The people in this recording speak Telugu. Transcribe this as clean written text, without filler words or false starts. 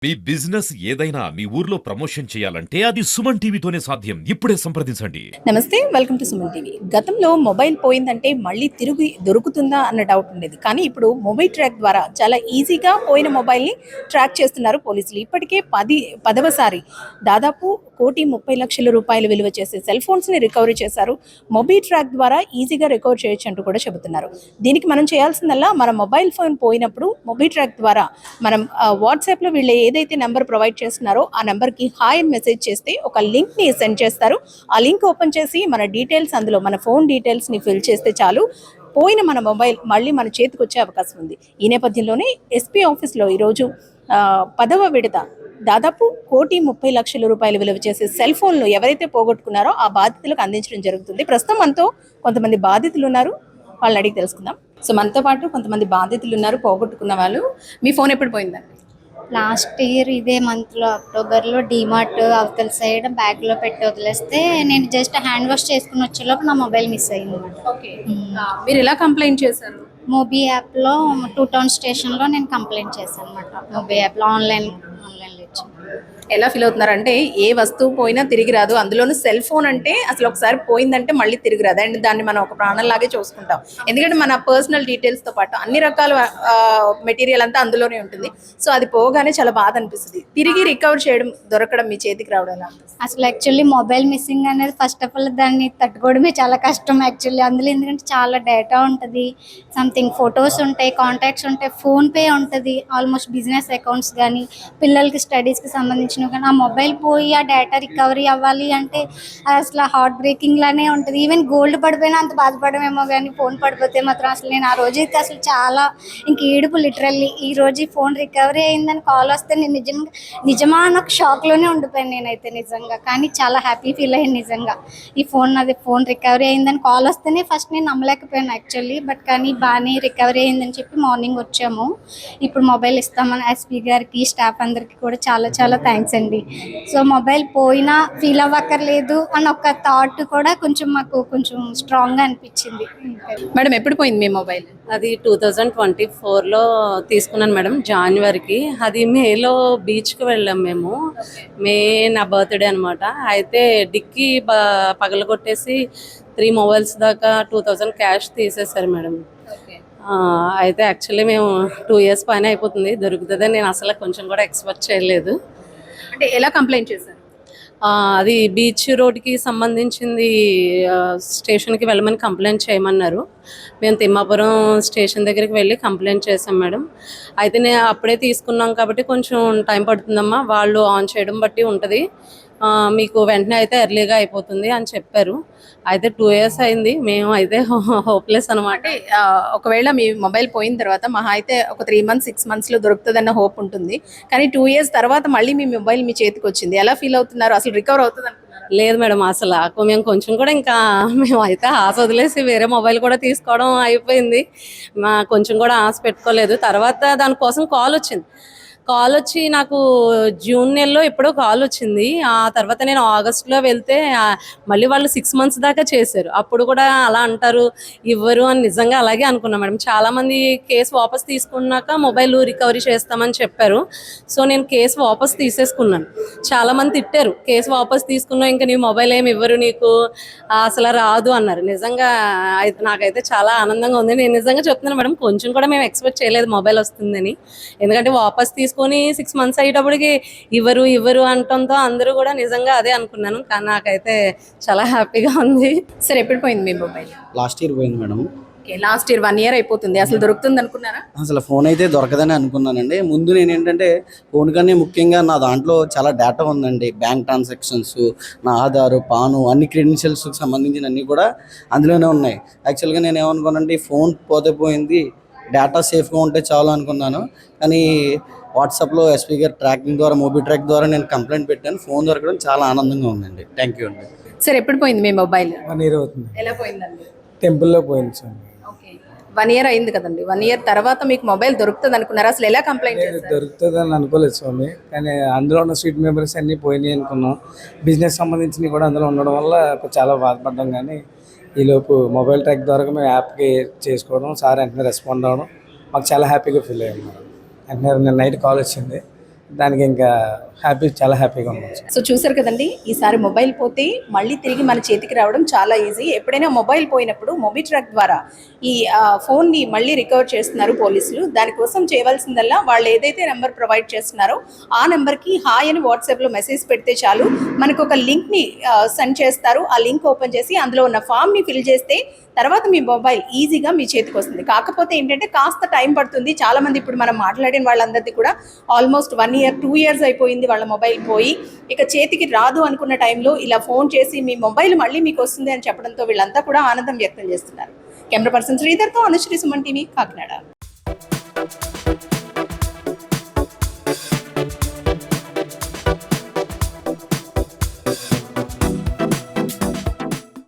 మీ బిజినెస్ ఏదైనా మీ ఊర్లో ప్రమోషన్ చేయాలంటే అది సుమన్ టీవీతోనే సాధ్యం. ఇప్పుడే సంప్రదించండి. నమస్తే, వెల్కమ్ టు సుమన్ టీవీ. గతంలో మొబైల్ పోయిందంటే మళ్ళీ తిరిగి దొరుకుతుందా అన్న డౌట్ ఉండేది. కానీ ఇప్పుడు మొబైల్ ట్రాక్ ద్వారా చాలా ఈజీగా పోయిన మొబైల్ని ట్రాక్ చేస్తున్నారు పోలీసులు. ఇప్పటికే పదవసారి దాదాపు 1,30,00,000 విలువ చేసే సెల్ ఫోన్స్ని రికవరీ చేశారు. మొబైల్ ట్రాక్ ద్వారా ఈజీగా రికవర్ చేయొచ్చు అంటూ కూడా చెబుతున్నారు. దీనికి మనం చేయాల్సిందల్లా మన మొబైల్ ఫోన్ పోయినప్పుడు మొబైల్ ట్రాక్ ద్వారా మనం వాట్సాప్లో వీళ్ళు ఏదైతే నెంబర్ ప్రొవైడ్ చేస్తున్నారో ఆ నెంబర్కి హాయ్ అని మెసేజ్ చేస్తే ఒక లింక్ని సెండ్ చేస్తారు. ఆ లింక్ ఓపెన్ చేసి మన డీటెయిల్స్, అందులో మన ఫోన్ డీటెయిల్స్ని ఫిల్ చేస్తే చాలు, పోయిన మన మొబైల్ మళ్ళీ మన చేతికి వచ్చే అవకాశం ఉంది. ఈ నేపథ్యంలోనే ఎస్పీ ఆఫీస్లో ఈరోజు 10వ విడత దాదాపు 1,30,00,000 విలువ చేసే సెల్ ఫోన్లు ఎవరైతే పోగొట్టుకున్నారో ఆ బాధితులకు అందించడం జరుగుతుంది. ప్రస్తుతం మనతో కొంతమంది బాధితులు ఉన్నారు, వాళ్ళని అడిగి తెలుసుకుందాం. సో మనతో పాటు కొంతమంది బాధితులు ఉన్నారు, పోగొట్టుకున్న వాళ్ళు. మీ ఫోన్ ఎప్పుడు పోయిందండి? లాస్ట్ ఇయర్ ఇదే మంత్లో అక్టోబర్లో డీమార్ట్ అవతల సైడ్ బ్యాగ్లో పెట్టి వదిలేస్తే నేను జస్ట్ హ్యాండ్ వాష్ చేసుకుని వచ్చేలోపు నా మొబైల్ మిస్ అయింది అనమాట. ఓకే, మీరు ఎలా కంప్లైంట్ చేశారు? మోబీ యాప్లో 2 టౌన్ స్టేషన్లో నేను కంప్లైంట్ చేశాను అనమాట. మోబీ యాప్లో ఆన్లైన్లో ఇచ్చాను. ఎలా ఫీల్ అవుతున్నారంటే ఏ వస్తువు పోయినా తిరిగి రాదు, అందులోనూ సెల్ ఫోన్ అంటే అసలు ఒకసారి పోయిందంటే మళ్ళీ తిరిగి రాదు. అండ్ దాన్ని మనం ఒక ప్రాణంలాగే చూసుకుంటాం. ఎందుకంటే మన పర్సనల్ డీటెయిల్స్తో పాటు అన్ని రకాల మెటీరియల్ అంతా అందులోనే ఉంటుంది. సో అది పోగానే చాలా బాధ అనిపిస్తుంది. తిరిగి రికవర్ చేయడం, దొరకడం, మీ చేతికి రావడం ఎలా అనిపిస్తుంది? అసలు యాక్చువల్లీ మొబైల్ మిస్సింగ్ అనేది ఫస్ట్ ఆఫ్ ఆల్ దాన్ని తట్టుకోవడమే చాలా కష్టం యాక్చువల్లీ. అందులో ఎందుకంటే చాలా డేటా ఉంటుంది, సంథింగ్ ఫొటోస్ ఉంటాయి, కాంటాక్ట్స్ ఉంటాయి, ఫోన్పే ఉంటుంది, ఆల్మోస్ట్ బిజినెస్ అకౌంట్స్ కానీ పిల్లలకి స్టడీస్కి సంబంధించినవి కానీ. ఆ మొబైల్ పోయి ఆ డేటా రికవరీ అవ్వాలి అంటే అసలు హార్ట్ బ్రేకింగ్ లానే ఉంటుంది. ఈవెన్ గోల్డ్ పడిపోయినా అంత బాధపడమేమో కానీ ఫోన్ పడిపోతే మాత్రం అసలు నేను ఆ రోజైతే అసలు చాలా ఇంక ఏడుపు లిటరల్లీ. ఈ రోజు ఈ ఫోన్ రికవరీ అయిందని కాల్ వస్తే నేను నిజమా అని ఒక షాక్లోనే ఉండిపోయాను నేనైతే నిజంగా. కానీ చాలా హ్యాపీ ఫీల్ అయ్యాను నిజంగా. ఈ ఫోన్ రికవరీ అయిందని కాల్ వస్తేనే ఫస్ట్ నేను నమ్మలేకపోయాను యాక్చువల్లీ. బట్ కానీ బాగానే రికవరీ అయిందని చెప్పి మార్నింగ్ వచ్చాము. ఇప్పుడు మొబైల్ ఇస్తామని ఎస్పీ గారికి, స్టాఫ్ అందరికీ కూడా చాలా చాలా థ్యాంక్స్ అండి. సో మొబైల్ పోయినా ఫీల్ అవ్వక్కర్లేదు అన్న ఒక థాట్ కూడా కొంచెం మాకు కొంచెం స్ట్రాంగ్గా అనిపించింది. మేడం ఎప్పుడు పోయింది మీ మొబైల్? అది 2024లో తీసుకున్నాను మేడం, జనవరికి. అది మేలో బీచ్కి వెళ్ళాం మేము. మే నా బర్త్డే అనమాట. అయితే డిక్కీ పగలగొట్టేసి 3 మొబైల్స్ దాకా 2,000 క్యాష్ తీసేశారు మేడం. అయితే యాక్చువల్లీ మేము 2 ఇయర్స్ పైన అయిపోతుంది, దొరుకుతుందని నేను అసలు కొంచెం కూడా ఎక్స్పెక్ట్ చేయలేదు. అంటే ఎలా కంప్లైంట్ చేశారు? అది బీచ్ రోడ్కి సంబంధించింది, స్టేషన్కి వెళ్ళమని కంప్లైంట్ చేయమన్నారు. మేము తిమ్మాపురం స్టేషన్ దగ్గరికి వెళ్ళి కంప్లైంట్ చేసాం మేడం. అయితే నేను అప్పుడే తీసుకున్నాం కాబట్టి కొంచెం టైం పడుతుందమ్మా, వాళ్ళు ఆన్ చేయడం బట్టి ఉంటుంది, మీకు వెంటనే అయితే ఎర్లీగా అయిపోతుంది అని చెప్పారు. అయితే 2 ఇయర్స్ అయింది, మేము అయితే హోప్లెస్ అనమాట. ఒకవేళ మీ మొబైల్ పోయిన తర్వాత మహా అయితే ఒక 3 మంత్స్ 6 మంత్స్లో దొరుకుతుందన్న హోప్ ఉంటుంది. కానీ 2 ఇయర్స్ తర్వాత మళ్ళీ మీ మొబైల్ మీ చేతికి వచ్చింది, ఎలా ఫీల్ అవుతున్నారు? అసలు రికవర్ అవుతుంది అనుకున్నారు? లేదు మేడం, అసలు మేము కొంచెం కూడా ఇంకా మేము అయితే ఆశ వదిలేసి వేరే మొబైల్ కూడా తీసుకోవడం అయిపోయింది. కొంచెం కూడా ఆశ పెట్టుకోలేదు. తర్వాత దానికోసం కాల్ వచ్చి నాకు జూన్ నెలలో ఎప్పుడో కాల్ వచ్చింది. ఆ తర్వాత నేను ఆగస్టులో వెళ్తే మళ్ళీ వాళ్ళు 6 మంత్స్ దాకా చేశారు. అప్పుడు కూడా అలా అంటారు, ఇవ్వరు అని నిజంగా అలాగే అనుకున్నాను మేడం. చాలామంది కేసు వాపస్ తీసుకున్నాక మొబైల్ రికవరీ చేస్తామని చెప్పారు. సో నేను కేసు వాపస్ తీసేసుకున్నాను. చాలామంది తిట్టారు, కేసు వాపస్ తీసుకున్నావు, ఇంకా నీ మొబైల్ ఏమి ఇవ్వరు, నీకు అసలు రాదు అన్నారు. నిజంగా నాకైతే చాలా ఆనందంగా ఉంది. నేను నిజంగా చెప్తున్నాను మేడం, కొంచెం కూడా మేము ఎక్స్పెక్ట్ చేయలేదు మొబైల్ వస్తుందని. ఎందుకంటే వాపస్ తీసుకుని 6 మంత్స్ అయ్యేటప్పటికి ఇవ్వరు అంటంతో అందరూ కూడా నిజంగా అదే అనుకున్నాను. కానీ నాకైతే చాలా హ్యాపీగా ఉంది. సరే, ఎప్పుడు పోయింది మీ మొబైల్? లాస్ట్ ఇయర్ పోయింది madam. Okay, last year 1 year అయిపోతుంది. అసలు దొరుకుతుంది అనుకున్నారా? అసలు ఫోన్ అయితే దొరకదని అనుకున్నానండి. ముందు నేను ఏంటంటే ఫోన్ కన్నా ముఖ్యంగా నా దాంట్లో చాలా డేటా ఉందండి. బ్యాంక్ ట్రాన్సాక్షన్స్, నా ఆధారు, పాను, అన్ని క్రెడెన్షియల్స్కి సంబంధించిన అన్నీ కూడా అందులోనే ఉన్నాయి. యాక్చువల్గా నేను ఏమనుకున్నానంటే ఫోన్ పోయింది, డేటా సేఫ్గా ఉంటే చాలు అనుకున్నాను. కానీ వాట్సాప్లో ఎస్పీ గారి ట్రాకింగ్ ద్వారా, మొబైల్ ట్రాక్ ద్వారా నేను కంప్లైంట్ పెట్టాను. ఫోన్ దొరకడం చాలా ఆనందంగా ఉందండి. థ్యాంక్ యూ అండి. సరే, ఎప్పుడు పోయింది మీ మొబైల్? 1 ఇయర్ అవుతుంది. ఎలా పోయిందండి? టెంపుల్లో పోయింది సార్. ఓకే, 1 ఇయర్ అయింది కదండి. 1 ఇయర్ తర్వాత మీకు మొబైల్ దొరుకుతుంది అనుకున్నారా? అసలు ఎలా కంప్లైంట్ చేశారు? దొరుకుతుందని అనుకోలేదు స్వామి, కానీ అందులో ఉన్న స్వీట్ మెమరీస్ అన్నీ పోయినాయి అనుకున్నాం. బిజినెస్ సంబంధించినవి కూడా అందులో ఉండడం వల్ల చాలా బాధపడ్డాం. కానీ ఈలోపు మొబైల్ ట్రాక్ ద్వారా మేము యాప్కి చేసుకోవడం, సార్ వెంటనే రెస్పాండ్ అవ్వడం మాకు చాలా హ్యాపీగా ఫీల్ అయ్యాం మేడం. వెంటనే నిన్న నైట్ కాల్ వచ్చింది, దానికి ఇంకా చాలా హ్యాపీగా ఉన్నాం సార్. సో చూసారు కదండి, ఈసారి మొబైల్ పోతే మళ్ళీ తిరిగి మన చేతికి రావడం చాలా ఈజీ. ఎప్పుడైనా మొబైల్ పోయినప్పుడు మొబైల్ ట్రాక్ ద్వారా ఈ ఫోన్ని మళ్ళీ రికవర్ చేస్తున్నారు పోలీసులు. దానికోసం చేయవలసిందల్లా వాళ్ళు ఏదైతే నెంబర్ ప్రొవైడ్ చేస్తున్నారో ఆ నెంబర్కి హాయ్ అని వాట్సాప్లో మెసేజ్ పెడితే చాలు, మనకు ఒక లింక్ని సెండ్ చేస్తారు. ఆ లింక్ ఓపెన్ చేసి అందులో ఉన్న ఫామ్ని ఫిల్ చేస్తే తర్వాత మీ మొబైల్ ఈజీగా మీ చేతికి వస్తుంది. కాకపోతే ఏంటంటే కాస్త టైం పడుతుంది. చాలామంది ఇప్పుడు మనం మాట్లాడిన వాళ్ళందరిది కూడా ఆల్మోస్ట్ 1 year 2 years అయిపోయింది వాళ్ళ మొబైల్ పోయి. ఇక చేతికి రాదు అనుకున్న టైంలో ఇలా ఫోన్ చేసి మీ మొబైల్ మళ్ళీ మీకు వస్తుంది అని చెప్పడంతో వీళ్ళంతా కూడా ఆనందం వ్యక్తం చేస్తున్నారు. కెమెరా పర్సన్ శ్రీధర్తో అనుశ్రీ, సుమన్ టీవీ, కాకినాడ.